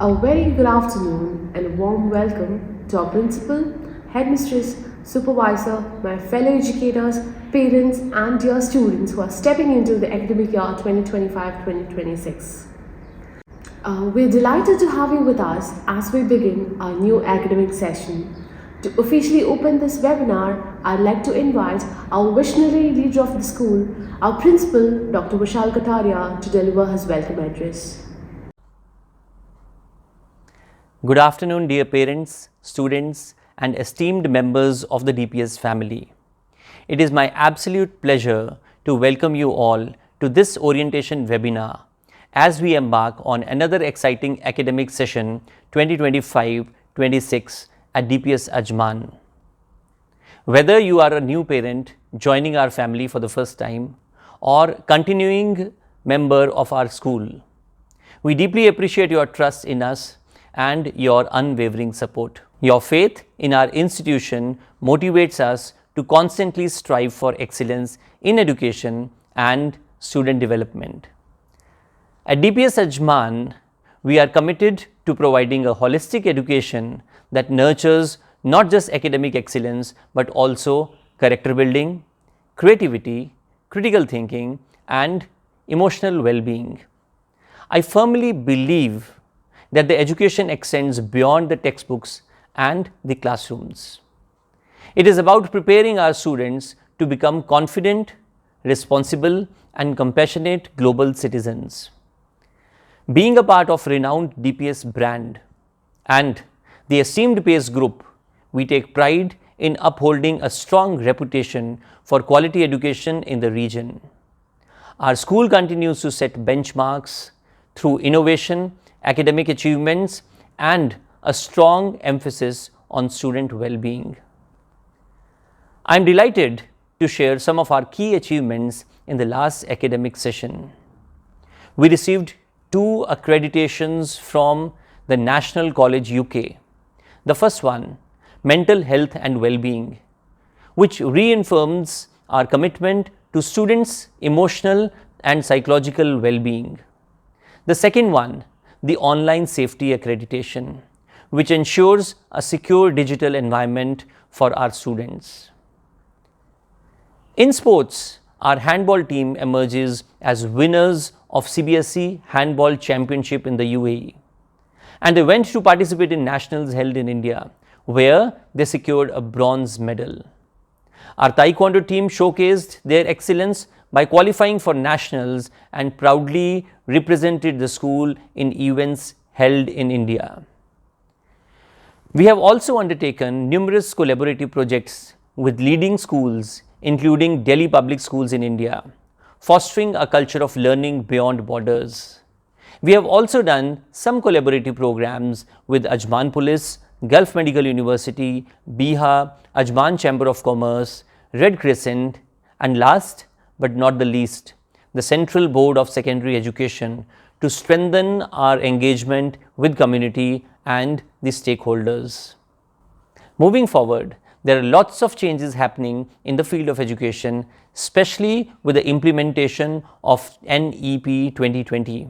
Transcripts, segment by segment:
A very good afternoon and a warm welcome to our principal, headmistress, supervisor, my fellow educators, parents, and dear students who are stepping into the academic year 2025-2026. We're delighted to have you with us as we begin our new academic session. To officially open this webinar, I'd like to invite our visionary leader of the school, our principal, Dr. Vishal Kataria, to deliver his welcome address. Good afternoon, dear parents, students, and esteemed members of the DPS family. It is my absolute pleasure to welcome you all to this orientation webinar as we embark on another exciting academic session 2025-26 at DPS Ajman. Whether you are a new parent joining our family for the first time or continuing member of our school, we deeply appreciate your trust in us and your unwavering support. Your faith in our institution motivates us to constantly strive for excellence in education and student development. At DPS Ajman, we are committed to providing a holistic education that nurtures not just academic excellence but also character building, creativity, critical thinking, and emotional well-being. I firmly believe that the education extends beyond the textbooks and the classrooms. It is about preparing our students to become confident, responsible, and compassionate global citizens. Being a part of renowned DPS brand and the esteemed PACE group, we take pride in upholding a strong reputation for quality education in the region. Our school continues to set benchmarks through innovation, academic achievements, and a strong emphasis on student well-being. I am delighted to share some of our key achievements in the last academic session. We received 2 accreditations from the National College UK. The first one, Mental Health and Well-being, which reaffirms our commitment to students' emotional and psychological well-being. The second one, the Online Safety Accreditation, which ensures a secure digital environment for our students. In sports, our handball team emerges as winners of CBSE Handball Championship in the UAE, and they went to participate in nationals held in India, where they secured a bronze medal. Our Taekwondo team showcased their excellence by qualifying for nationals and proudly represented the school in events held in India. We have also undertaken numerous collaborative projects with leading schools, including Delhi public schools in India, fostering a culture of learning beyond borders. We have also done some collaborative programs with Ajman Police, Gulf Medical University, Biha, Ajman Chamber of Commerce, Red Crescent, and last but not the least, the Central Board of Secondary Education to strengthen our engagement with community and the stakeholders. Moving forward, there are lots of changes happening in the field of education, especially with the implementation of NEP 2020.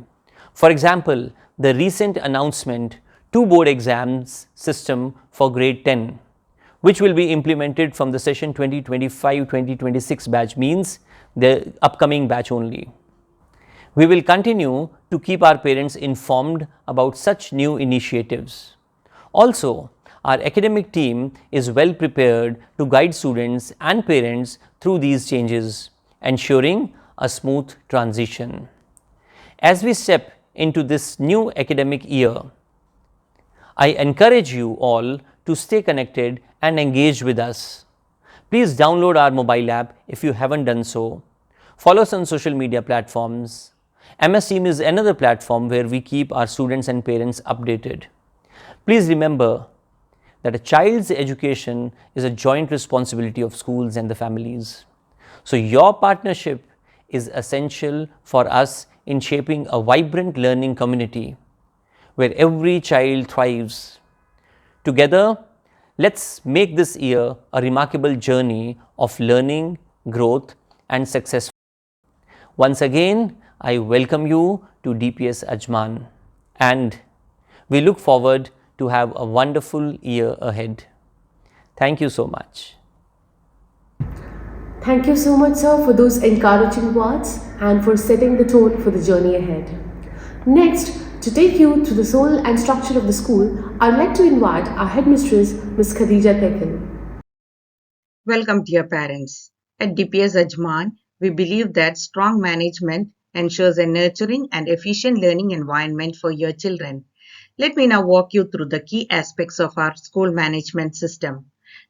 For example, the recent announcement 2 board exams system for grade 10, which will be implemented from the session 2025-2026 batch, means the upcoming batch only. We will continue to keep our parents informed about such new initiatives. Also, our academic team is well prepared to guide students and parents through these changes, ensuring a smooth transition. As we step into this new academic year, I encourage you all to stay connected and engaged with us. Please download our mobile app if you haven't done so. Follow us on social media platforms. MS Team is another platform where we keep our students and parents updated. Please remember that a child's education is a joint responsibility of schools and the families. So your partnership is essential for us in shaping a vibrant learning community where every child thrives. Together, let's make this year a remarkable journey of learning, growth, and success. Once again, I welcome you to DPS Ajman, and We look forward to have a wonderful year ahead. Thank you so much. Thank you so much, sir, for those encouraging words and for setting the tone for the journey ahead. Next, to take you through the soul and structure of the school, I'd like to invite our headmistress, Ms. Khadija Tekin. Welcome, dear parents. At DPS Ajman, we believe that strong management ensures a nurturing and efficient learning environment for your children. Let me now walk you through the key aspects of our school management system.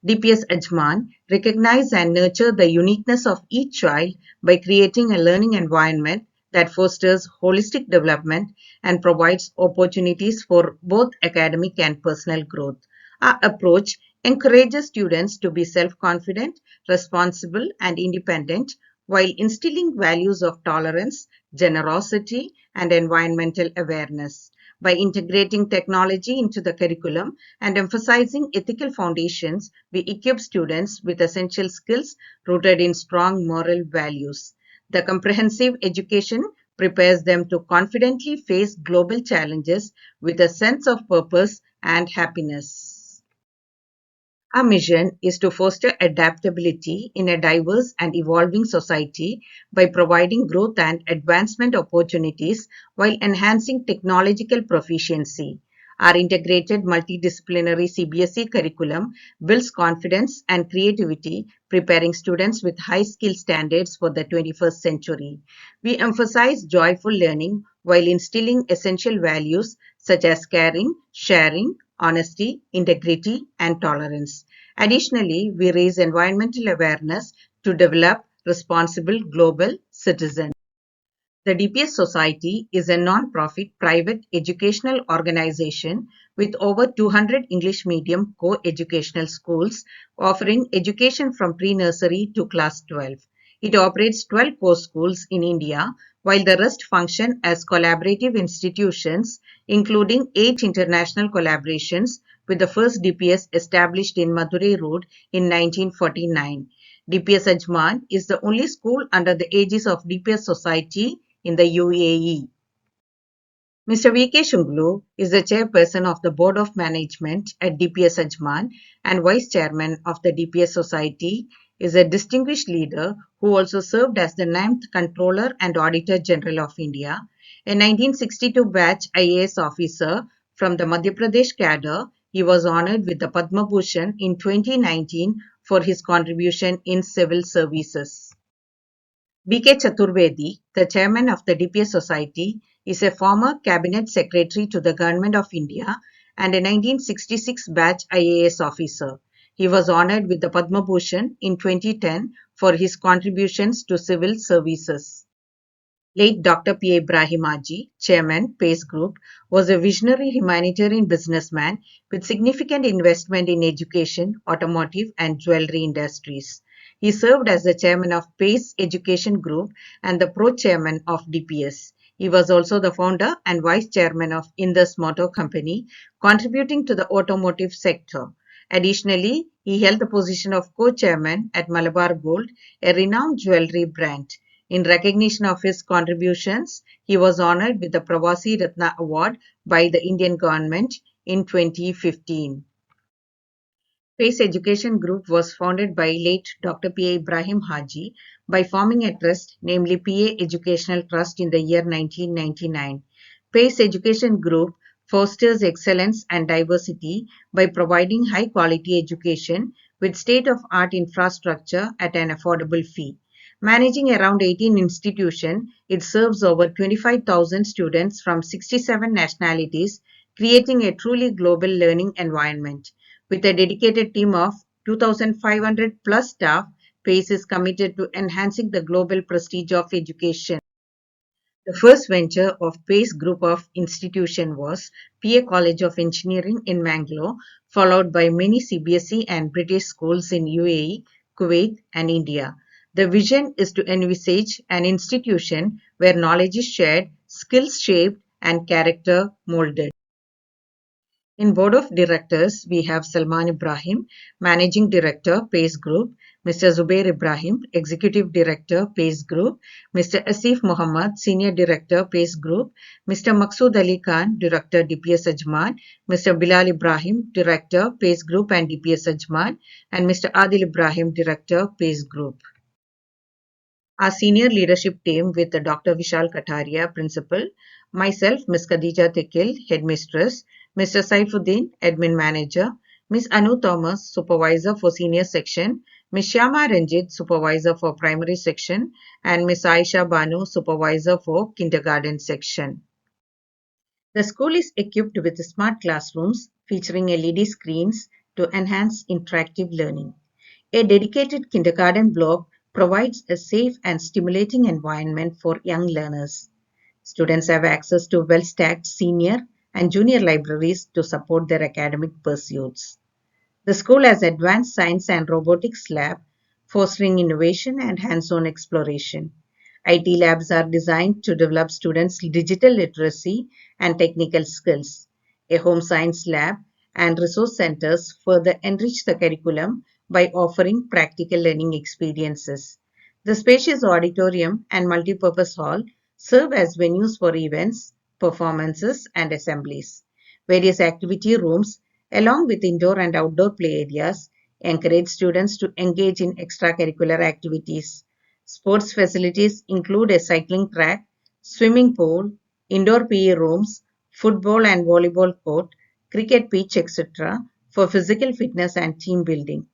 DPS Ajman recognize and nurture the uniqueness of each child by creating a learning environment that fosters holistic development and provides opportunities for both academic and personal growth. Our approach encourages students to be self-confident, responsible, and independent while instilling values of tolerance, generosity, and environmental awareness. By integrating technology into the curriculum and emphasizing ethical foundations, we equip students with essential skills rooted in strong moral values. The comprehensive education prepares them to confidently face global challenges with a sense of purpose and happiness. Our mission is to foster adaptability in a diverse and evolving society by providing growth and advancement opportunities while enhancing technological proficiency. Our integrated multidisciplinary CBSE curriculum builds confidence and creativity, preparing students with high skill standards for the 21st century. We emphasize joyful learning while instilling essential values such as caring, sharing, honesty, integrity, and tolerance. Additionally, we raise environmental awareness to develop responsible global citizens. The DPS Society is a non-profit private educational organization with over 200 English medium co-educational schools offering education from pre-nursery to class 12. It operates 12 core schools in India, while the rest function as collaborative institutions, including 8 international collaborations, with the first DPS established in Madurai Road in 1949. DPS Ajman is the only school under the aegis of DPS Society in the UAE. Mr. V.K. Shunglu is the chairperson of the Board of Management at DPS Ajman and vice chairman of the DPS Society, is a distinguished leader who also served as the 9th Controller and Auditor General of India, a 1962 batch IAS officer from the Madhya Pradesh cadre. He was honored with the Padma Bhushan in 2019 for his contribution in civil services. B.K. Chaturvedi, the chairman of the DPS Society, is a former cabinet secretary to the Government of India and a 1966 batch IAS officer. He was honored with the Padma Bhushan in 2010 for his contributions to civil services. Late Dr. P. Ibrahim Haji, Chairman, PACE Group, was a visionary humanitarian businessman with significant investment in education, automotive, and jewelry industries. He served as the chairman of PACE Education Group and the pro-chairman of DPS. He was also the founder and vice chairman of Indus Motor Company, contributing to the automotive sector. Additionally, he held the position of co-chairman at Malabar Gold, a renowned jewelry brand. In recognition of his contributions, he was honored with the Pravasi Ratna Award by the Indian government in 2015. PACE Education Group was founded by late Dr. P. Ibrahim Haji by forming a trust, namely PA Educational Trust, in the year 1999. PACE Education Group fosters excellence and diversity by providing high-quality education with state-of-art infrastructure at an affordable fee. Managing around 18 institutions, it serves over 25,000 students from 67 nationalities, creating a truly global learning environment. With a dedicated team of 2,500 plus staff, PACE is committed to enhancing the global prestige of education. The first venture of PACE group of institution was PA College of Engineering in Mangalore, followed by many CBSE and British schools in UAE, Kuwait, and India. The vision is to envisage an institution where knowledge is shared, skills shaped, and character molded. In board of directors, we have Salman Ibrahim, Managing Director, PACE Group, Mr. Zubair Ibrahim, Executive Director, PACE Group, Mr. Asif Mohammed, Senior Director, PACE Group, Mr. Maqsood Ali Khan, Director, DPS Ajman, Mr. Bilal Ibrahim, Director, PACE Group and DPS Ajman, and Mr. Adil Ibrahim, Director, PACE Group. Our senior leadership team with Dr. Vishal Kataria, Principal, myself, Ms. Khadija Tekil, Headmistress, Mr. Saifuddin, Admin Manager, Ms. Anu Thomas, Supervisor for Senior Section, Ms. Shyama Ranjit, Supervisor for Primary Section, and Ms. Aisha Banu, Supervisor for Kindergarten Section. The school is equipped with smart classrooms featuring LED screens to enhance interactive learning. A dedicated kindergarten block provides a safe and stimulating environment for young learners. Students have access to well-stacked senior and junior libraries to support their academic pursuits. The school has advanced science and robotics lab, fostering innovation and hands-on exploration. IT labs are designed to develop students' digital literacy and technical skills. A home science lab and resource centers further enrich the curriculum by offering practical learning experiences. The spacious auditorium and multipurpose hall serve as venues for events, performances, and assemblies. Various activity rooms, along with indoor and outdoor play areas, encourage students to engage in extracurricular activities. Sports facilities include a cycling track, swimming pool, indoor PE rooms, football and volleyball court, cricket pitch, etc., for physical fitness and team building.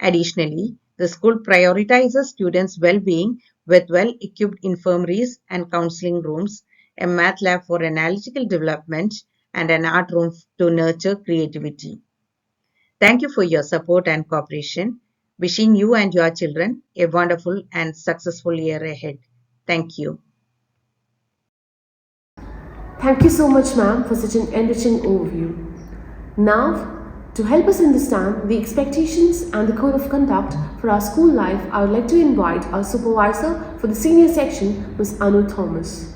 Additionally, the school prioritizes students' well-being with well-equipped infirmaries and counseling rooms, a math lab for analytical development, and an art room to nurture creativity. Thank you for your support and cooperation. Wishing you and your children a wonderful and successful year ahead. Thank you. Thank you so much, ma'am, for such an enriching overview. Now, to help us understand the expectations and the code of conduct for our school life, I would like to invite our supervisor for the senior section, Ms. Anu Thomas.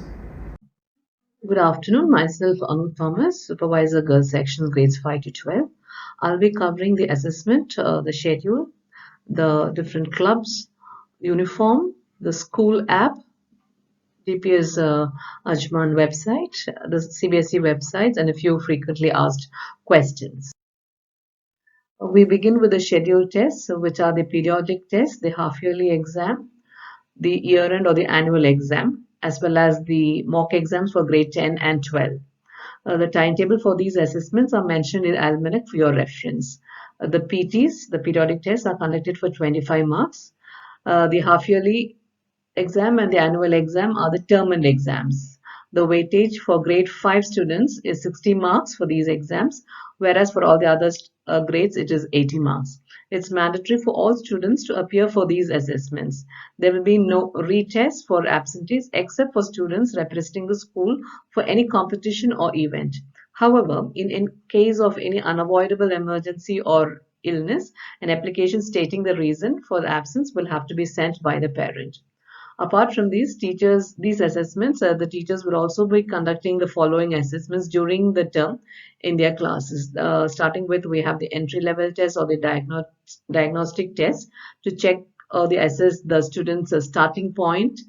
Good afternoon, myself Anu Thomas, Supervisor Girls Section Grades 5 to 12. I'll be covering the assessment, the schedule, the different clubs, uniform, the school app, DPS Ajman website, the CBSE websites, and a few frequently asked questions. We begin with the scheduled tests, which are the periodic tests, the half-yearly exam, the year-end or the annual exam, as well as the mock exams for grade 10 and 12. The timetable for these assessments are mentioned in Almanac for your reference. The PTs, the periodic tests, are conducted for 25 marks. The half-yearly exam and the annual exam are the term-end exams. The weightage for grade 5 students is 60 marks for these exams, whereas for all the other grades it is 80 marks. It's mandatory for all students to appear for these assessments. There will be no retest for absentees except for students representing the school for any competition or event. However, in case of any unavoidable emergency or illness, an application stating the reason for the absence will have to be sent by the parent. Apart from these assessments, the teachers will also be conducting the following assessments during the term in their classes. Starting with, we have the entry level test or the diagnostic test to check or assess the students' starting point.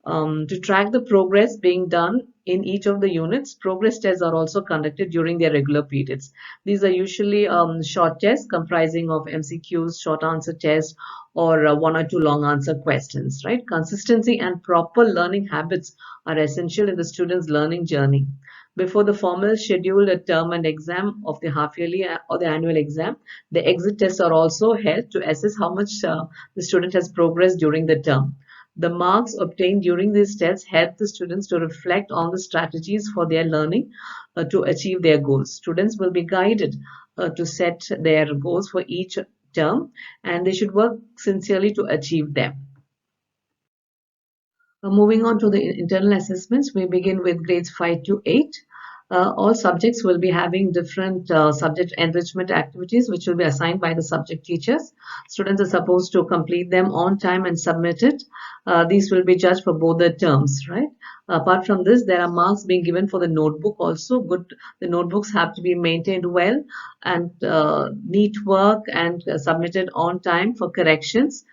To track the progress being done in each of the units, progress tests are also conducted during their regular periods. These are usually short tests comprising of MCQs, short answer tests, or one or two long answer questions, right? Consistency and proper learning habits are essential in the student's learning journey. Before the formal scheduled term and exam of the half-yearly or the annual exam, the exit tests are also held to assess how much the student has progressed during the term. The marks obtained during these tests help the students to reflect on the strategies for their learning to achieve their goals. Students will be guided to set their goals for each term, and they should work sincerely to achieve them. Moving on to the internal assessments, we begin with grades 5 to 8. All subjects will be having different subject enrichment activities which will be assigned by the subject teachers. Students are supposed to complete them on time and submit it. These will be judged for both the terms, right? Apart from this, there are marks being given for the notebook also. The notebooks have to be maintained well and neat work and submitted on time for corrections.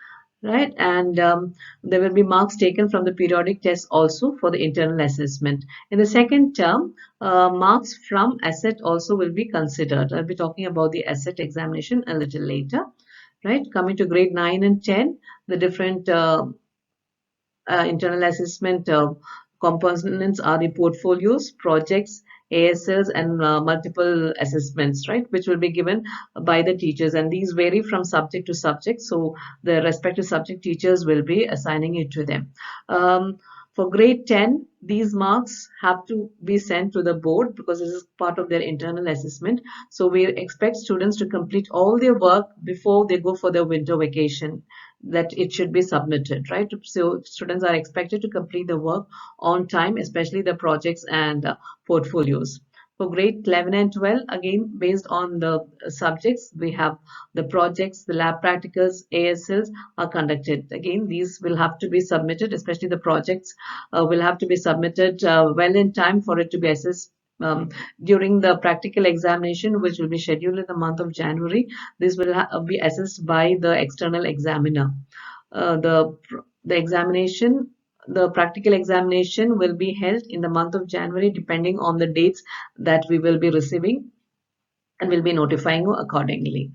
right? And there will be marks taken from the periodic test also for the internal assessment. In the second term, marks from asset also will be considered. I'll be talking about the asset examination a little later, right? Coming to grade 9 and 10, the different internal assessment components are the portfolios, projects, ASLs, and multiple assessments, right, which will be given by the teachers. And these vary from subject to subject. So the respective subject teachers will be assigning it to them. For grade 10, these marks have to be sent to the board because this is part of their internal assessment. So we expect students to complete all their work before they go for their winter vacation, that it should be submitted, right? So students are expected to complete the work on time, especially the projects and portfolios. For grade 11 and 12, again, based on the subjects, we have the projects, the lab practicals, ASLs are conducted. Again, these will have to be submitted, especially the projects will have to be submitted well in time for it to be assessed during the practical examination, which will be scheduled in the month of January. This will be assessed by the external examiner. The examination, the practical examination will be held in the month of January, depending on the dates that we will be receiving, and will be notifying you accordingly.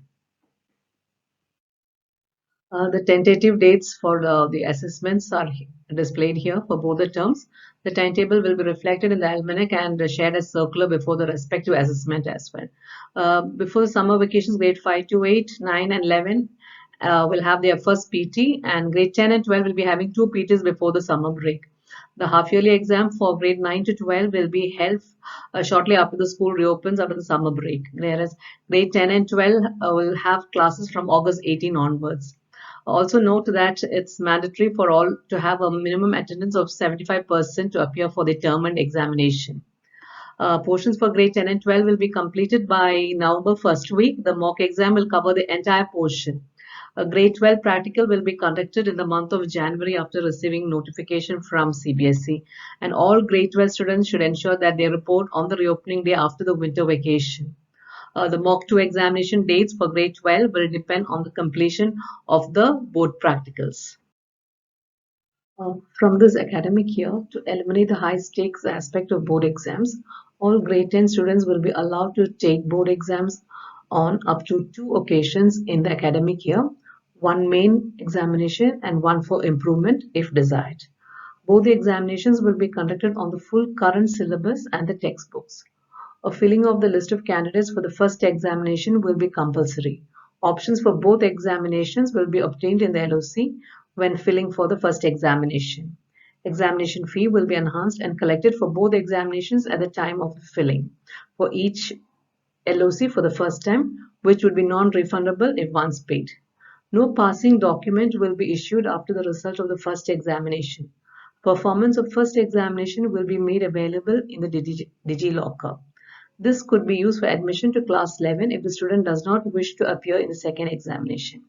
The tentative dates for the assessments are displayed here for both the terms. The timetable will be reflected in the almanac and shared as circular before the respective assessment as well. Before summer vacations, grade 5 to 8, 9 and 11 will have their first PT, and grade 10 and 12 will be having two PTs before the summer break. The half-yearly exam for grade 9 to 12 will be held shortly after the school reopens after the summer break, whereas grade 10 and 12 will have classes from August 18 onwards. Also note that it's mandatory for all to have a minimum attendance of 75% to appear for the term and examination. Portions for grade 10 and 12 will be completed by November first week. The mock exam will cover the entire portion. A grade 12 practical will be conducted in the month of January after receiving notification from CBSE. And all grade 12 students should ensure that they report on the reopening day after the winter vacation. The mock 2 examination dates for grade 12 will depend on the completion of the board practicals. From this academic year, to eliminate the high stakes aspect of board exams, all grade 10 students will be allowed to take board exams on up to two occasions in the academic year, one main examination and one for improvement if desired. Both the examinations will be conducted on the full current syllabus and the textbooks. A filling of the list of candidates for the first examination will be compulsory. Options for both examinations will be obtained in the LOC when filling for the first examination. Examination fee will be enhanced and collected for both examinations at the time of the filling for each LOC for the first time, which would be non-refundable if once paid. No passing document will be issued after the result of the first examination. Performance of first examination will be made available in the DigiLocker. This could be used for admission to class 11 if the student does not wish to appear in the second examination.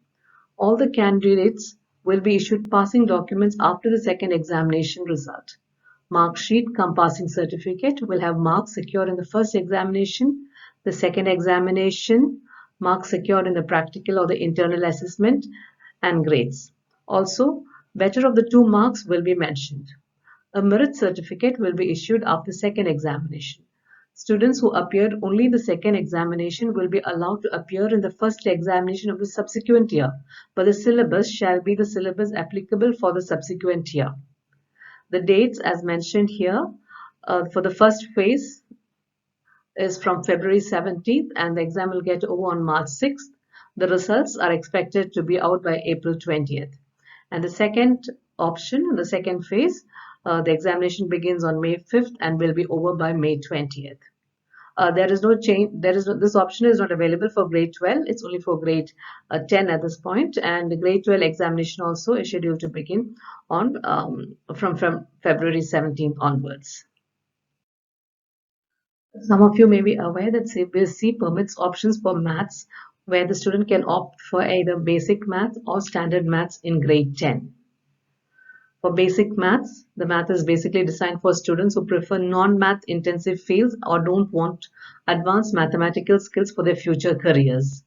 All the candidates will be issued passing documents after the second examination result. Mark sheet cum passing certificate will have marks secured in the first examination, the second examination, marks secured in the practical or the internal assessment, and grades. Also, better of the two marks will be mentioned. A merit certificate will be issued after second examination. Students who appeared only in the second examination will be allowed to appear in the first examination of the subsequent year, but the syllabus shall be the syllabus applicable for the subsequent year. The dates as mentioned here for the first phase is from February 17th and the exam will get over on March 6th. The results are expected to be out by April 20th. And the second option, the second phase, the examination begins on May 5th and will be over by May 20th. There is no change. This option is not available for grade 12. It's only for grade 10 at this point, and the grade 12 examination also is scheduled to begin on from February 17th onwards. Some of you may be aware that CBSE permits options for maths where the student can opt for either basic math or standard maths in grade 10. For basic maths, the math is basically designed for students who prefer non-math intensive fields or don't want advanced mathematical skills for their future careers.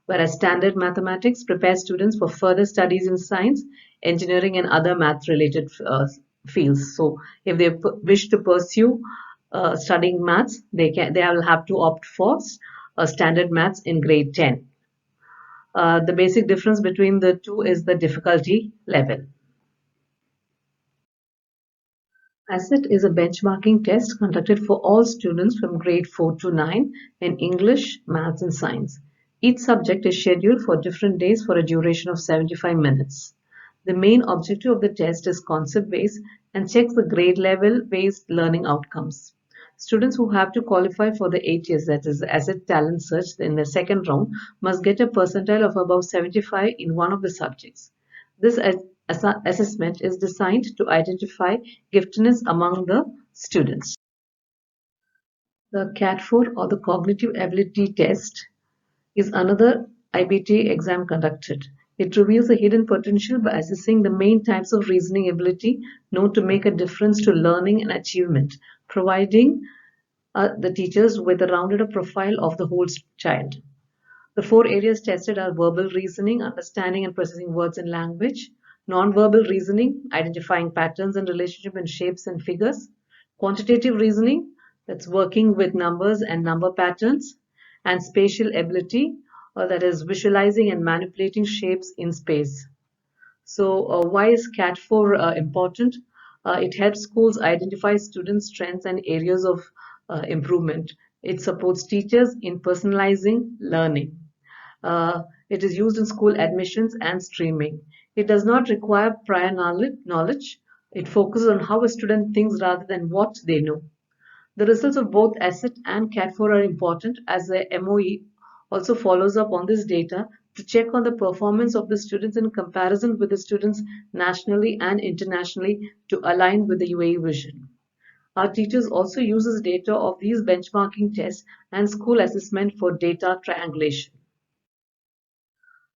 whereas standard mathematics prepares students for further studies in science, engineering, and other math-related fields. So, if they wish to pursue studying maths, they will have to opt for standard maths in grade 10. The basic difference between the two is the difficulty level. ASSET is a benchmarking test conducted for all students from grade 4 to 9 in English, Maths, and Science. Each subject is scheduled for different days for a duration of 75 minutes. The main objective of the test is concept based and checks the grade level based learning outcomes. Students who have to qualify for the ATS, that is Asset Talent Search, in the second round must get a percentile of above 75 in one of the subjects. This assessment is designed to identify giftedness among the students. The CAT4 or the Cognitive Ability Test is another IBT exam conducted. It reveals the hidden potential by assessing the main types of reasoning ability known to make a difference to learning and achievement, providing the teachers with a rounded up profile of the whole child. The four areas tested are verbal reasoning, understanding and processing words and language; non-verbal reasoning, identifying patterns and relationship in shapes and figures; quantitative reasoning, that's working with numbers and number patterns; and spatial ability, that is visualizing and manipulating shapes in space. So, why is CAT4 important? It helps schools identify students' strengths and areas of improvement. It supports teachers in personalizing learning. It is used in school admissions and streaming. It does not require prior knowledge. It focuses on how a student thinks rather than what they know. The results of both ASSET and CAT4 are important as the MOE also follows up on this data to check on the performance of the students in comparison with the students nationally and internationally to align with the UAE vision. Our teachers also use this data of these benchmarking tests and school assessment for data triangulation.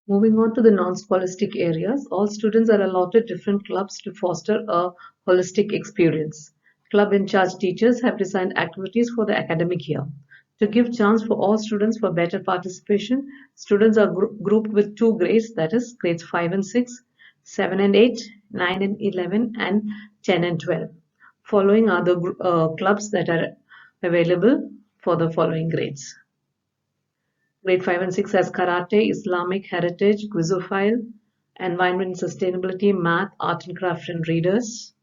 Moving on to the non-scholastic areas, all students are allotted different clubs to foster a holistic experience. Club in charge teachers have designed activities for the academic year. To give chance for all students for better participation, students are grouped with two grades, that is grades 5 and 6, 7 and 8, 9 and 11, and 10 and 12. Following are the clubs that are available for the following grades. Grade 5 and 6 has Karate, Islamic Heritage, Quizophile, Environment and Sustainability, Math, Art and Craft and Readers.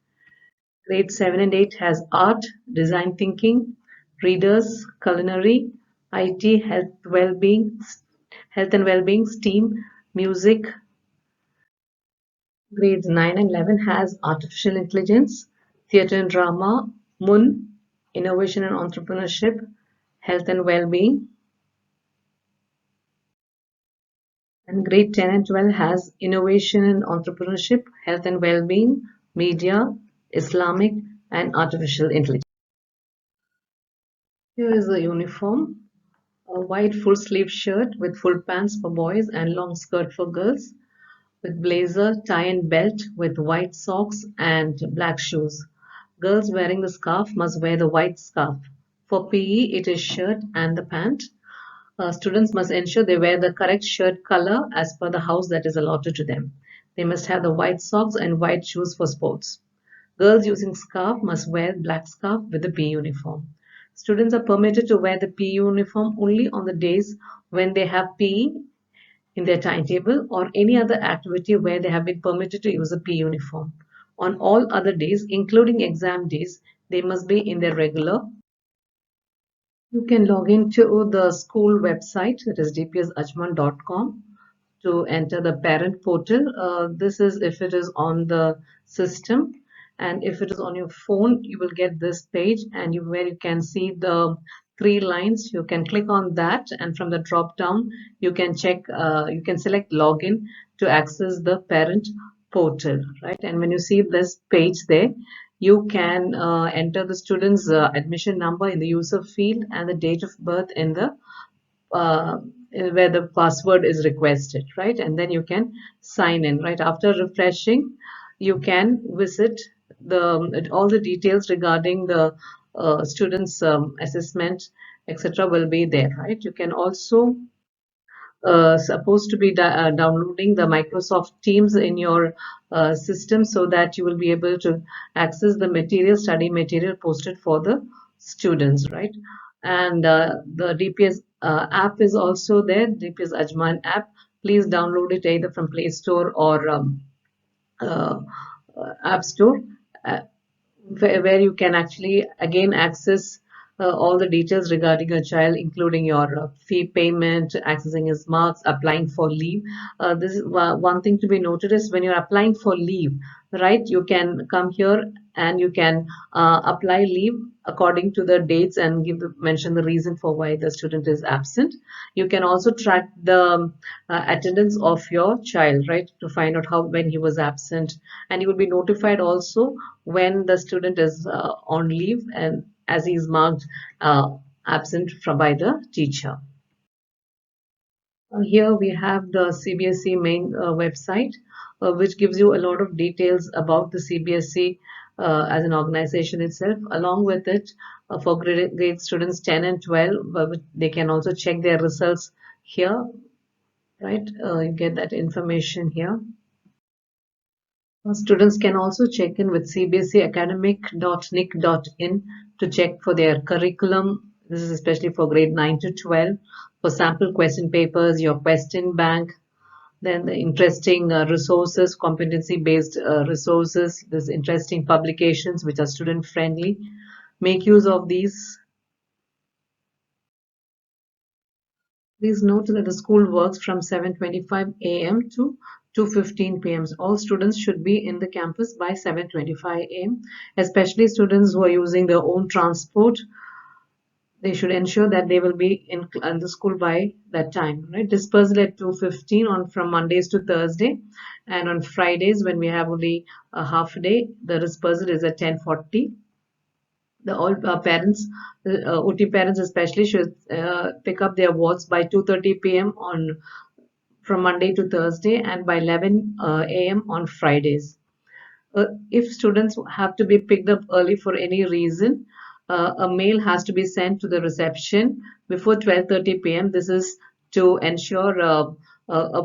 Grade 7 and 8 has Art, Design Thinking, Readers, Culinary, IT, Health and Well-being, STEAM, Music. Grades 9 and 11 has Artificial Intelligence, Theatre and Drama, MUN, Innovation and Entrepreneurship, Health and Well-being. And grade 10 and 12 has Innovation and Entrepreneurship, Health and Well-being, Media, Islamic, and Artificial Intelligence. Here is the uniform. A white full sleeve shirt with full pants for boys and long skirt for girls, with blazer, tie and belt with white socks and black shoes. Girls wearing the scarf must wear the white scarf. For PE, it is shirt and the pant. Students must ensure they wear the correct shirt color as per the house that is allotted to them. They must have the white socks and white shoes for sports. Girls using scarf must wear black scarf with the PE uniform. Students are permitted to wear the PE uniform only on the days when they have PE in their timetable or any other activity where they have been permitted to use a PE uniform. On all other days, including exam days, they must be in their regular. You can log into the school website, that is dpsajman.com, to enter the parent portal. This is if it is on the system, and if it is on your phone, you will get this page and where you can see the three lines. You can click on that, and from the drop down, you can you can select login to access the parent portal, right? And when you see this page there, you can enter the student's admission number in the user field and the date of birth in the uh, where the password is requested, right? And then you can sign in, right? After refreshing, you can visit all the details regarding the students' assessment, etc. will be there, right? You can also supposed to be downloading the Microsoft Teams in your system so that you will be able to access the material, study material posted for the students, right? And the DPS app is also there, DPS Ajman app. Please download it either from Play Store or uh, App Store. Uh, where you can actually again access all the details regarding a child, including your fee payment, accessing his marks, applying for leave. This is one thing to be noted is when you're applying for leave, right? You can come here and you can apply leave according to the dates and mention the reason for why the student is absent. You can also track the attendance of your child, right, to find out how when he was absent, and you will be notified also when the student is on leave and as he is marked absent from by the teacher. Here we have the CBSE main website, which gives you a lot of details about the CBSE as an organization itself. Along with it, for grade students 10 and 12, they can also check their results here, right? You get that information here. Students can also check in with cbseacademic.nic.in to check for their curriculum. This is especially for grade 9 to 12, for sample question papers, your question bank, then the interesting resources, competency-based resources, there's interesting publications which are student-friendly. Make use of these. Please note that the school works from 7:25 a.m. to 2:15 p.m. All students should be in the campus by 7:25 a.m., especially students who are using their own transport. They should ensure that they will be in the school by that time. Right? Dispersal at 2:15 on from Mondays to Thursday, and on Fridays when we have only a half day, the dispersal is at 10:40. The all parents, OT parents especially, should pick up their wards by 2:30 p.m. on from Monday to Thursday and by 11 a.m. on Fridays. If students have to be picked up early for any reason, a mail has to be sent to the reception before 12:30 p.m. This is to ensure a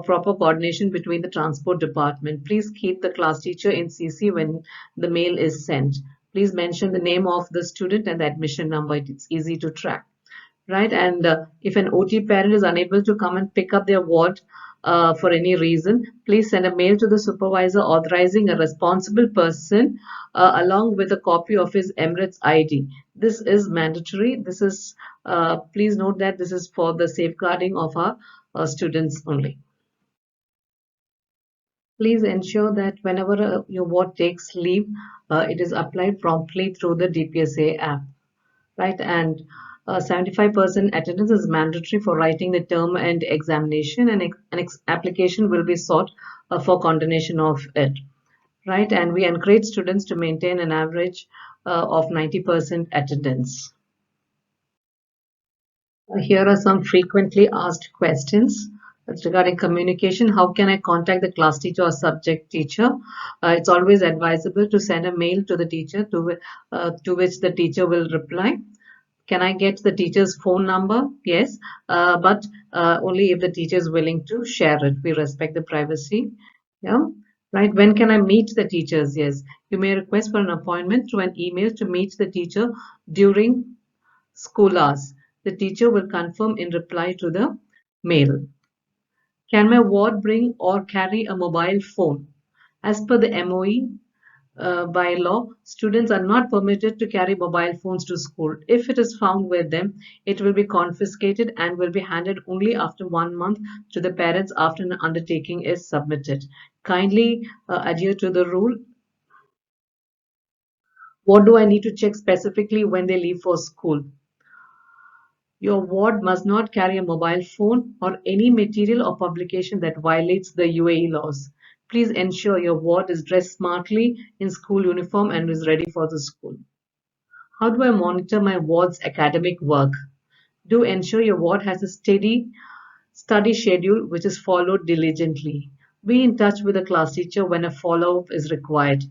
proper coordination between the transport department. Please keep the class teacher in CC when the mail is sent. Please mention the name of the student and the admission number. It's easy to track, right? And if an OT parent is unable to come and pick up their ward for any reason, please send a mail to the supervisor authorizing a responsible person along with a copy of his Emirates ID. This is mandatory. This is, please note that this is for the safeguarding of our students only. Please ensure that whenever your ward takes leave, it is applied promptly through the DPSA app, right? And 75% attendance is mandatory for writing the term and examination, and an application will be sought for condonation of it, right? And we encourage students to maintain an average of 90% attendance. Here are some frequently asked questions. It's regarding communication. How can I contact the class teacher or subject teacher? It's always advisable to send a mail to the teacher to which the teacher will reply. Can I get the teacher's phone number? Yes, but only if the teacher is willing to share it. We respect the privacy. Yeah, right. When can I meet the teachers? Yes, you may request for an appointment through an email to meet the teacher during school hours. The teacher will confirm in reply to the mail. Can my ward bring or carry a mobile phone? As per the MOE, by law, students are not permitted to carry mobile phones to school. If it is found with them, it will be confiscated and will be handed only after 1 month to the parents after an undertaking is submitted. Kindly adhere to the rule. What do I need to check specifically when they leave for school? Your ward must not carry a mobile phone or any material or publication that violates the UAE laws. Please ensure your ward is dressed smartly in school uniform and is ready for the school. How do I monitor my ward's academic work? Do ensure your ward has a steady study schedule which is followed diligently. Be in touch with the class teacher when a follow-up is required.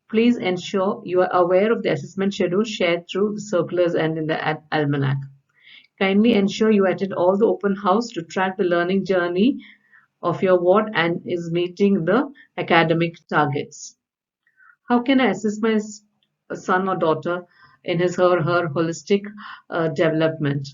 Please ensure you are aware of the assessment schedule shared through the circulars and in the almanac. Kindly ensure you attend all the open house to track the learning journey of your ward and is meeting the academic targets. How can I assist my son or daughter in his or her holistic development?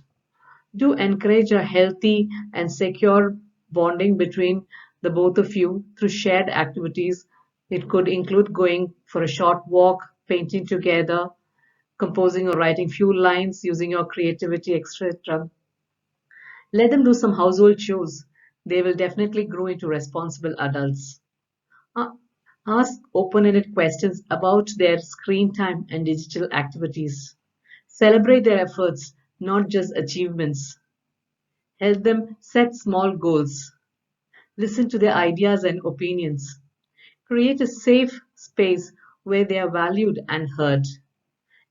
Do encourage a healthy and secure bonding between the both of you through shared activities. It could include going for a short walk, painting together, composing or writing few lines, using your creativity, etc. Let them do some household chores. They will definitely grow into responsible adults. Uh, Ask open-ended questions about their screen time and digital activities. Celebrate their efforts, not just achievements. Help them set small goals. Listen to their ideas and opinions. Create a safe space where they are valued and heard.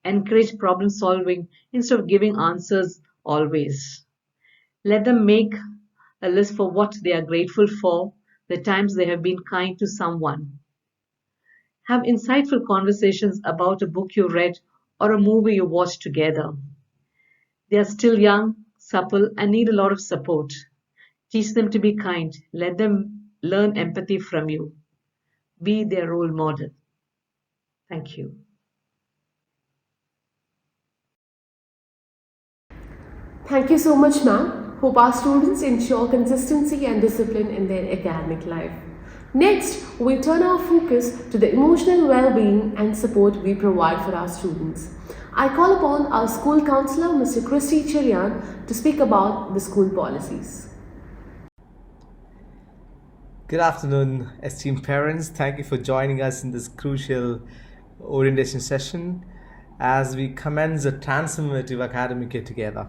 Encourage problem solving instead of giving answers always. Let them make a list for what they are grateful for, the times they have been kind to someone. Have insightful conversations about a book you read or a movie you watched together. They are still young, supple, and need a lot of support. Teach them to be kind. Let them learn empathy from you. Be their role model. Thank you. Thank you so much, ma'am. Hope our students ensure consistency and discipline in their academic life. Next, we'll turn our focus to the emotional well-being and support we provide for our students. I call upon our school counselor, Mr. Christy Chirian, to speak about the school policies. Good afternoon, esteemed parents. Thank you for joining us in this crucial orientation session as we commence a transformative academic year together.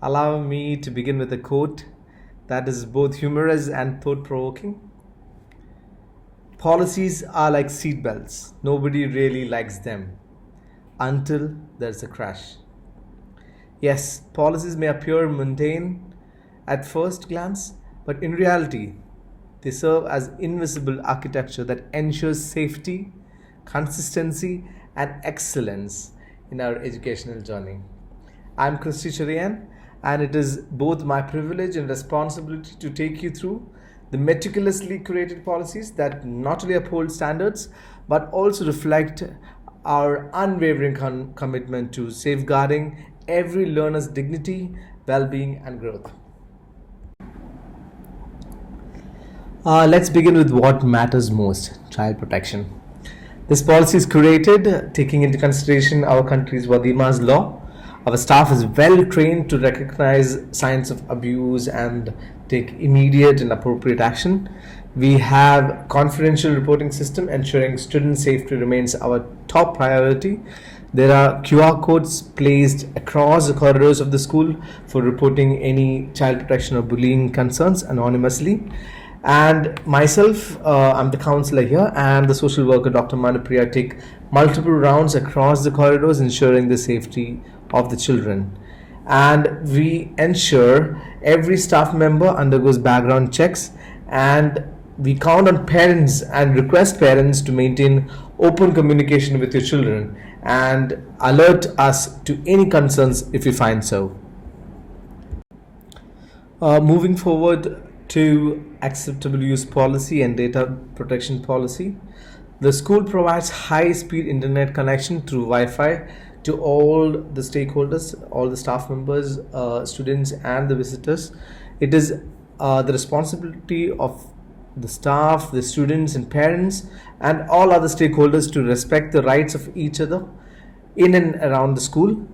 Allow me to begin with a quote that is both humorous and thought-provoking. Policies are like seatbelts. Nobody really likes them until there's a crash. Yes, policies may appear mundane at first glance, but in reality, they serve as invisible architecture that ensures safety, consistency, and excellence in our educational journey. I'm Christy Chirian, and it is both my privilege and responsibility to take you through the meticulously curated policies that not only uphold standards but also reflect our unwavering commitment to safeguarding every learner's dignity, well-being, and growth. Let's begin with what matters most: child protection. This policy is curated taking into consideration our country's Wadima's law. Our staff is well trained to recognize signs of abuse and take immediate and appropriate action. We have confidential reporting system ensuring student safety remains our top priority. There are QR codes placed across the corridors of the school for reporting any child protection or bullying concerns anonymously. And myself, I'm the counselor here, and the social worker, Dr. Manupriya, take multiple rounds across the corridors ensuring the safety of the children. And we ensure every staff member undergoes background checks, and we count on parents and request parents to maintain open communication with your children and alert us to any concerns if you find so. Moving forward to acceptable use policy and data protection policy. The school provides high-speed internet connection through Wi-Fi to all the stakeholders, all the staff members, students, and the visitors. It is the responsibility of the staff, the students, and parents, and all other stakeholders to respect the rights of each other in and around the school.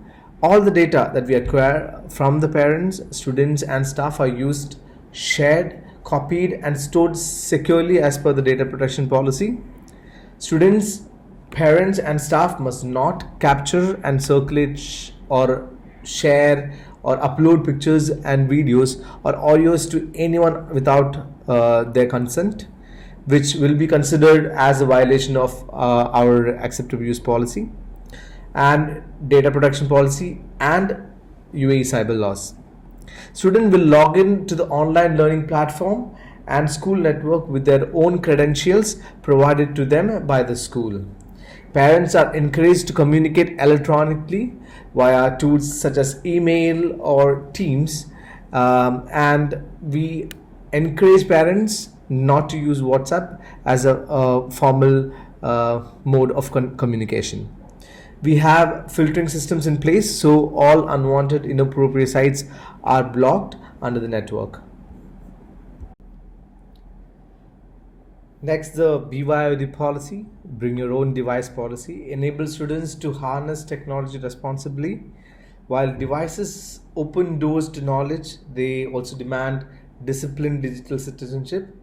All the data that we acquire from the parents, students, and staff are used, shared, copied, and stored securely as per the data protection policy. Students, parents, and staff must not capture and circulate or share or upload pictures and videos or audios to anyone without their consent, which will be considered as a violation of our acceptable use policy and data protection policy and UAE cyber laws. Students will log in to the online learning platform and school network with their own credentials provided to them by the school. Parents are encouraged to communicate electronically via tools such as email or Teams, and we encourage parents not to use WhatsApp as a formal mode of communication. We have filtering systems in place so all unwanted inappropriate sites are blocked under the network. Next, the BYOD policy, bring your own device policy, enables students to harness technology responsibly. While devices open doors to knowledge, they also demand disciplined digital citizenship.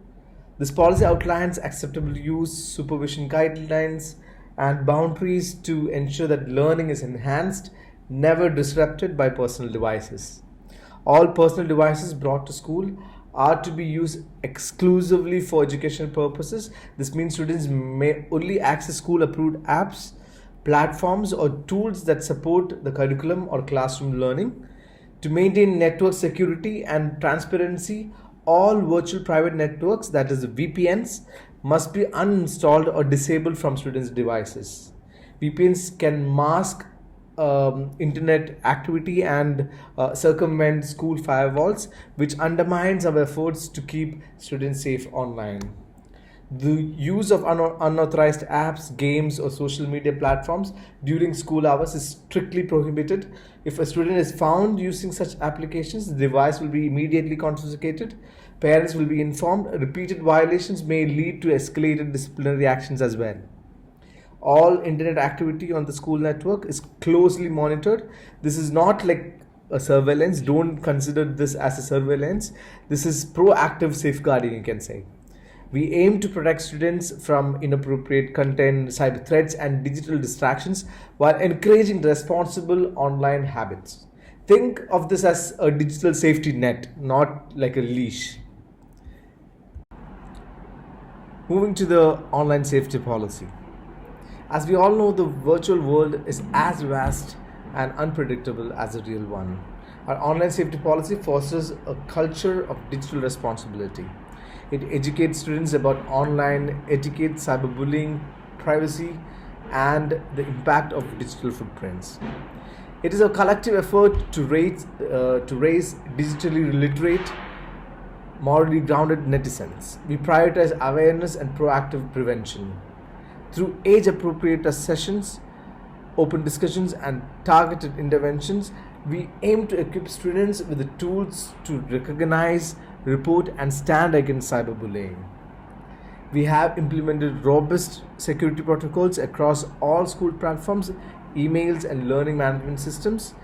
This policy outlines acceptable use, supervision guidelines, and boundaries to ensure that learning is enhanced, never disrupted by personal devices. All personal devices brought to school are to be used exclusively for educational purposes. This means students may only access school approved apps, platforms, or tools that support the curriculum or classroom learning. To maintain network security and transparency, all virtual private networks, that is VPNs, must be uninstalled or disabled from students' devices. VPNs can mask internet activity and circumvent school firewalls, which undermines our efforts to keep students safe online. The use of unauthorized apps, games, or social media platforms during school hours is strictly prohibited. If a student is found using such applications, the device will be immediately confiscated. Parents will be informed. Repeated violations may lead to escalated disciplinary actions as well. All internet activity on the school network is closely monitored. This is not like a surveillance. Don't consider this as a surveillance. This is proactive safeguarding, you can say. We aim to protect students from inappropriate content, cyber threats, and digital distractions while encouraging responsible online habits. Think of this as a digital safety net, not like a leash. Moving to the online safety policy. As we all know, the virtual world is as vast and unpredictable as the real one. Our online safety policy fosters a culture of digital responsibility. It educates students about online etiquette, cyberbullying, privacy, and the impact of digital footprints. It is a collective effort to raise digitally literate, morally grounded netizens. We prioritize awareness and proactive prevention. Through age-appropriate sessions, open discussions, and targeted interventions, we aim to equip students with the tools to recognize, report, and stand against cyberbullying. We have implemented robust security protocols across all school platforms, emails, and learning management systems,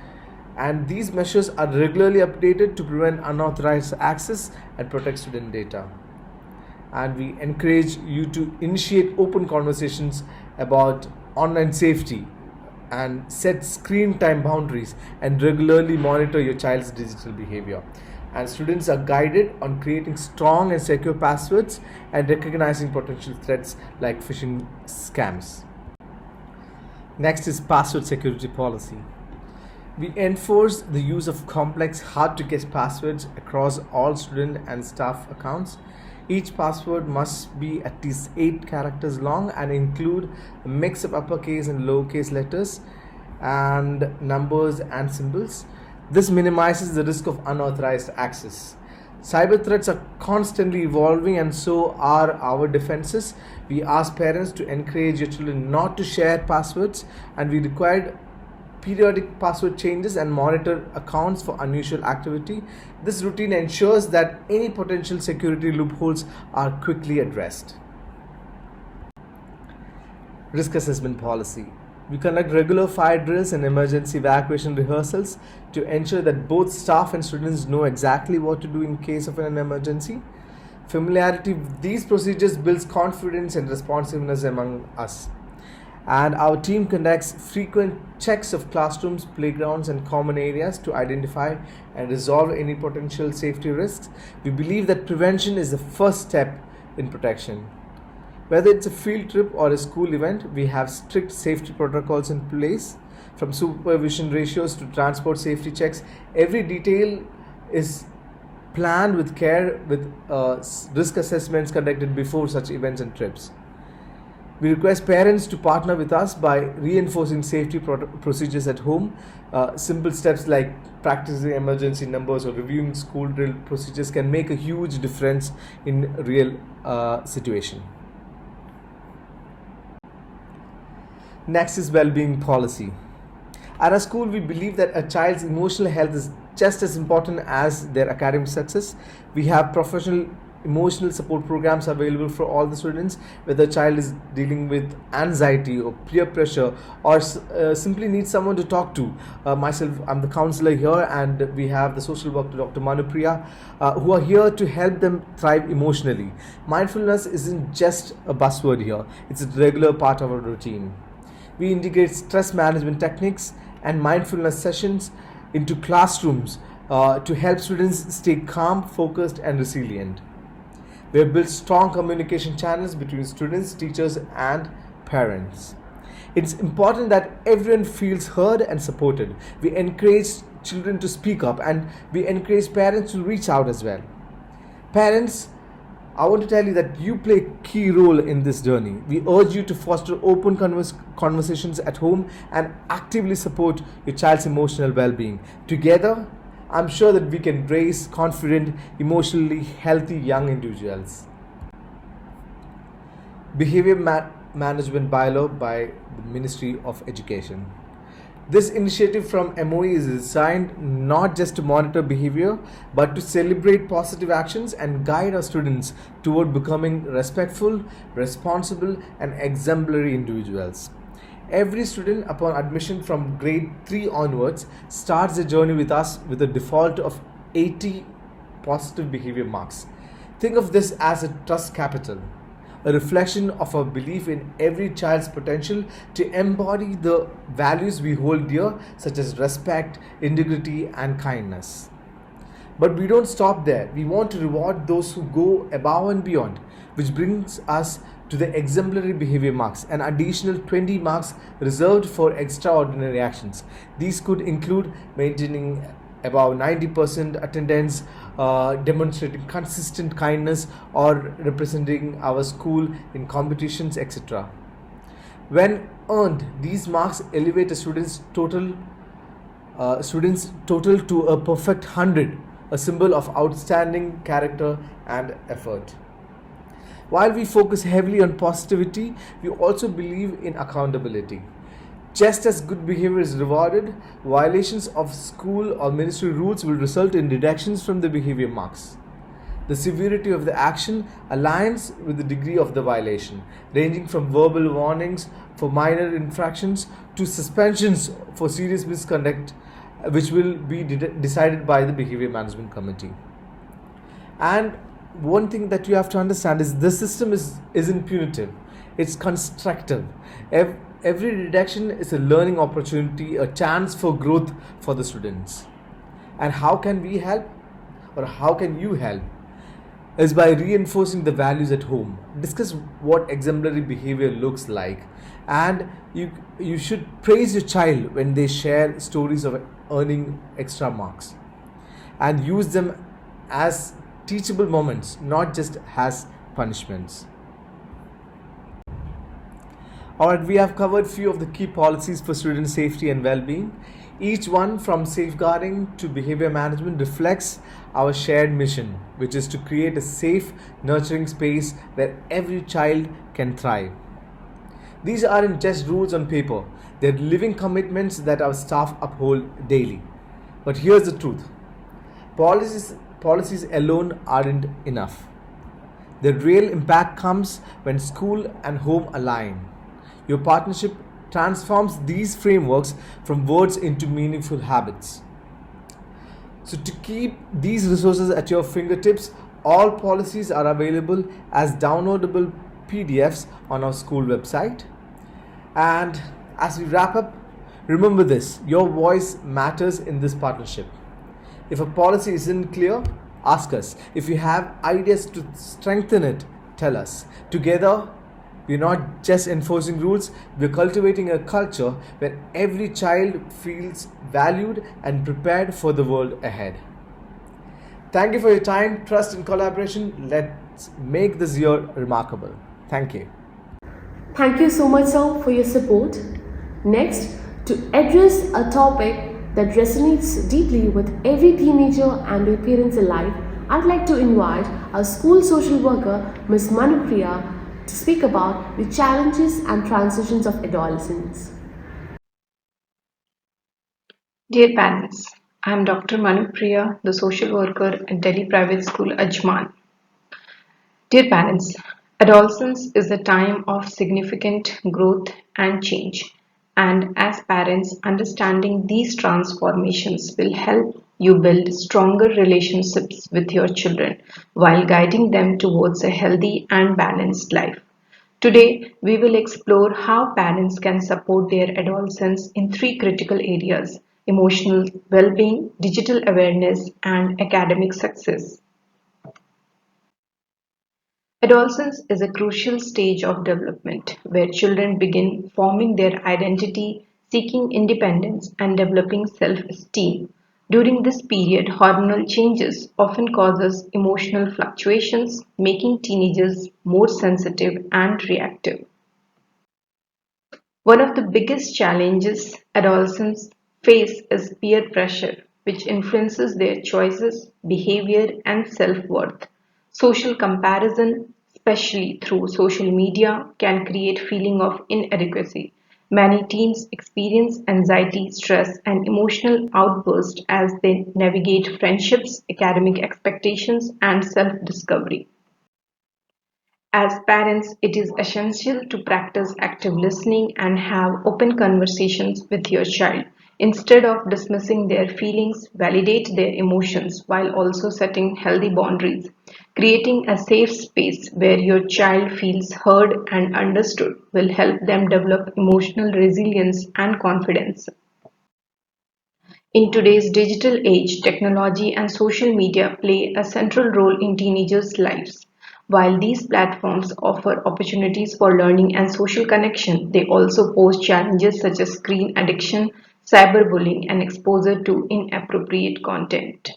and these measures are regularly updated to prevent unauthorized access and protect student data. And we encourage you to initiate open conversations about online safety and set screen time boundaries and regularly monitor your child's digital behavior. And students are guided on creating strong and secure passwords and recognizing potential threats like phishing scams. Next is password security policy. We enforce the use of complex, hard to guess passwords across all student and staff accounts. Each password must be at least 8 characters long and include a mix of uppercase and lowercase letters and numbers and symbols. This minimizes the risk of unauthorized access. Cyber threats are constantly evolving, and so are our defenses. We ask parents to encourage your children not to share passwords, and we require periodic password changes and monitor accounts for unusual activity. This routine ensures that any potential security loopholes are quickly addressed. Risk assessment policy. We conduct regular fire drills and emergency evacuation rehearsals to ensure that both staff and students know exactly what to do in case of an emergency. Familiarity with these procedures builds confidence and responsiveness among us. And our team conducts frequent checks of classrooms, playgrounds, and common areas to identify and resolve any potential safety risks. We believe that prevention is the first step in protection. Whether it's a field trip or a school event, we have strict safety protocols in place, from supervision ratios to transport safety checks. Every detail is planned with care, with risk assessments conducted before such events and trips. We request parents to partner with us by reinforcing safety procedures at home. Simple steps like practicing emergency numbers or reviewing school drill procedures can make a huge difference in real situation. Next is well-being policy. At our school, we believe that a child's emotional health is just as important as their academic success. We have professional emotional support programs available for all the students, whether a child is dealing with anxiety or peer pressure or simply needs someone to talk to. Myself, I'm the counselor here, and we have the social worker Dr. Manupriya who are here to help them thrive emotionally. Mindfulness isn't just a buzzword here, it's a regular part of our routine. We integrate stress management techniques and mindfulness sessions into classrooms to help students stay calm, focused, and resilient. We have built strong communication channels between students, teachers, and parents. It's important that everyone feels heard and supported. We encourage children to speak up, and we encourage parents to reach out as well. Parents, I want to tell you that you play a key role in this journey. We urge you to foster open conversations at home and actively support your child's emotional well-being. Together, I'm sure that we can raise confident, emotionally healthy young individuals. Behavior Management Bylaw by the Ministry of Education. This initiative from MOE is designed not just to monitor behavior, but to celebrate positive actions and guide our students toward becoming respectful, responsible, and exemplary individuals. Every student upon admission from grade 3 onwards starts the journey with us with a default of 80 positive behavior marks. Think of this as a trust capital, a reflection of our belief in every child's potential to embody the values we hold dear, such as respect, integrity, and kindness. But we don't stop there. We want to reward those who go above and beyond, which brings us to the exemplary behavior marks, an additional 20 marks reserved for extraordinary actions. These could include maintaining above 90% attendance, demonstrating consistent kindness, or representing our school in competitions, etc. When earned, these marks elevate a student's total to a perfect 100, a symbol of outstanding character and effort. While we focus heavily on positivity, we also believe in accountability. Just as good behavior is rewarded, violations of school or ministry rules will result in deductions from the behavior marks. The severity of the action aligns with the degree of the violation, ranging from verbal warnings for minor infractions to suspensions for serious misconduct, which will be decided by the Behavior Management Committee. And one thing that you have to understand is this system isn't punitive, it's constructive. Every reduction is a learning opportunity, a chance for growth for the students. And how can we help, or how can you help, is by reinforcing the values at home. Discuss what exemplary behavior looks like, and you should praise your child when they share stories of earning extra marks, and use them as teachable moments, not just as punishments. Alright, we have covered few of the key policies for student safety and well-being. Each one, from safeguarding to behavior management, reflects our shared mission, which is to create a safe, nurturing space where every child can thrive. These aren't just rules on paper, they're living commitments that our staff uphold daily. But here's the truth. Policies alone aren't enough. The real impact comes when school and home align. Your partnership transforms these frameworks from words into meaningful habits. So to keep these resources at your fingertips, all policies are available as downloadable PDFs on our school website. And as we wrap up, remember this: your voice matters in this partnership. If a policy isn't clear, ask us. If you have ideas to strengthen it, tell us. Together, we're not just enforcing rules, we're cultivating a culture where every child feels valued and prepared for the world ahead. Thank you for your time, trust, and collaboration. Let's make this year remarkable. Thank you. Thank you so much, sir, for your support. Next, to address a topic that resonates deeply with every teenager and their parents alike, I'd like to invite our school social worker, Ms. Manupriya, to speak about the challenges and transitions of adolescence. Dear parents, I am Dr. Manupriya, the social worker at Delhi Private School Ajman. Dear parents, adolescence is a time of significant growth and change, and as parents, understanding these transformations will help you build stronger relationships with your children while guiding them towards a healthy and balanced life. Today, we will explore how parents can support their adolescents in three critical areas: emotional well being, digital awareness, and academic success. Adolescence is a crucial stage of development where children begin forming their identity, seeking independence, and developing self-esteem. During this period, hormonal changes often causes emotional fluctuations, making teenagers more sensitive and reactive. One of the biggest challenges adolescents face is peer pressure, which influences their choices, behavior, and self worth. Social comparison, especially through social media, can create feeling of inadequacy. Many teens experience anxiety, stress, and emotional outbursts as they navigate friendships, academic expectations, and self discovery. As parents, it is essential to practice active listening and have open conversations with your child. Instead of dismissing their feelings, validate their emotions while also setting healthy boundaries. Creating a safe space where your child feels heard and understood will help them develop emotional resilience and confidence. In today's digital age, technology and social media play a central role in teenagers' lives. While these platforms offer opportunities for learning and social connection, they also pose challenges such as screen addiction, cyberbullying, and exposure to inappropriate content.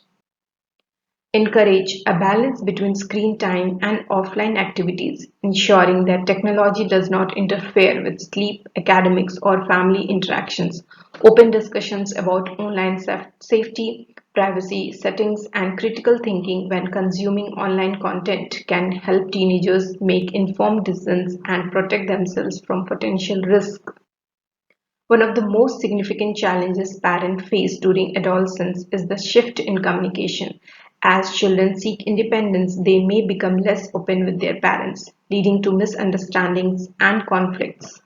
Encourage a balance between screen time and offline activities, ensuring that technology does not interfere with sleep, academics, or family interactions. Open discussions about online safety, privacy settings, and critical thinking when consuming online content can help teenagers make informed decisions and protect themselves from potential risk. One of the most significant challenges parents face during adolescence is the shift in communication. As children seek independence, they may become less open with their parents, leading to misunderstandings and conflicts.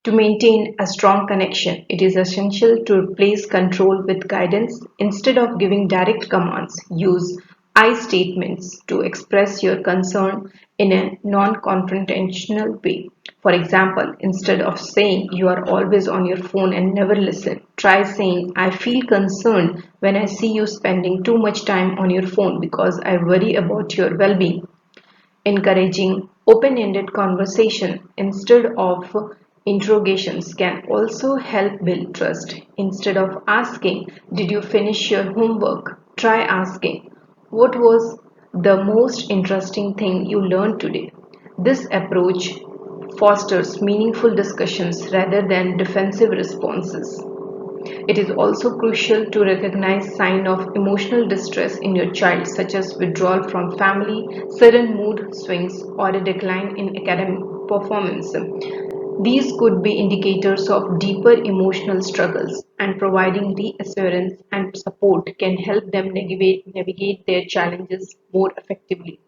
To maintain a strong connection, it is essential to replace control with guidance. Instead of giving direct commands, use I statements to express your concern in a non confrontational way. For example, instead of saying you are always on your phone and never listen, try saying I feel concerned when I see you spending too much time on your phone because I worry about your well being. Encouraging open-ended conversation instead of interrogations can also help build trust. Instead of asking, "Did you finish your homework?" try asking, "What was the most interesting thing you learned today?" This approach fosters meaningful discussions rather than defensive responses. It is also crucial to recognize signs of emotional distress in your child, such as withdrawal from family, sudden mood swings, or a decline in academic performance. These could be indicators of deeper emotional struggles, and providing reassurance and support can help them navigate their challenges more effectively.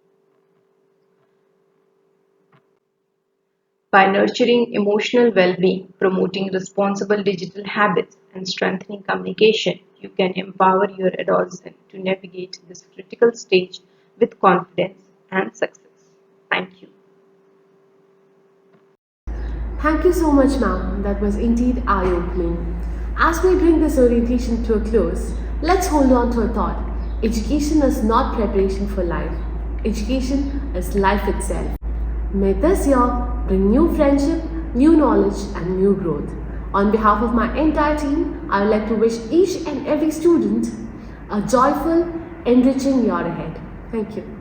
By nurturing emotional well-being, promoting responsible digital habits, and strengthening communication, you can empower your adolescent to navigate this critical stage with confidence and success. Thank you. Thank you so much, ma'am. That was indeed eye opening. As we bring this orientation to a close, let's hold on to a thought. Education is not preparation for life, education is life itself. May this year bring new friendship, new knowledge, and new growth. On behalf of my entire team, I would like to wish each and every student a joyful, enriching year ahead. Thank you.